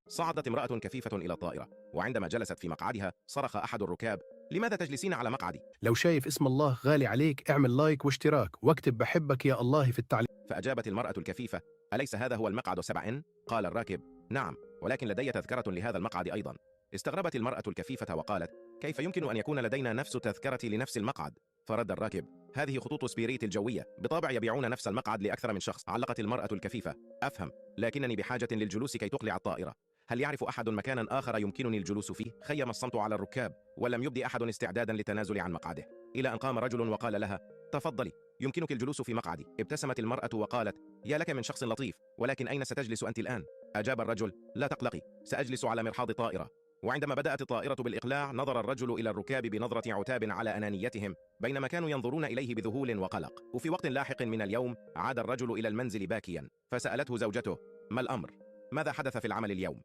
صعدت امرأة كفيفة إلى الطائرة، وعندما جلست في مقعدها صرخ أحد الركاب: لماذا تجلسين على مقعدي؟ لو شايف اسم الله غالي عليك اعمل لايك واشتراك واكتب بحبك يا الله في التعليق. فأجابت المرأة الكفيفة: أليس هذا هو المقعد 7 قال الراكب: نعم، ولكن لدي تذكرة لهذا المقعد أيضا. استغربت المرأة الكفيفة وقالت: كيف يمكن أن يكون لدينا نفس التذكرة لنفس المقعد؟ فرد الراكب: هذه خطوط سبيريت الجوية، بالطبع يبيعون نفس المقعد لأكثر من شخص. علقت المرأة الكفيفة: أفهم، لكنني بحاجة للجلوس كي تقلع الطائرة. هل يعرف أحد مكانا آخر يمكنني الجلوس فيه؟ خيم الصمت على الركاب، ولم يبدي أحد استعدادا للتنازل عن مقعده، إلى أن قام رجل وقال لها: تفضلي، يمكنك الجلوس في مقعدي. ابتسمت المرأة وقالت: يا لك من شخص لطيف، ولكن أين ستجلس أنت الآن؟ أجاب الرجل: لا تقلقي، سأجلس على مرحاض طائرة. وعندما بدأت الطائرة بالإقلاع نظر الرجل إلى الركاب بنظرة عتاب على أنانيتهم، بينما كانوا ينظرون إليه بذهول وقلق. وفي وقت لاحق من اليوم عاد الرجل إلى المنزل باكيا، فسألته زوجته: ما الأمر؟ ماذا حدث في العمل اليوم؟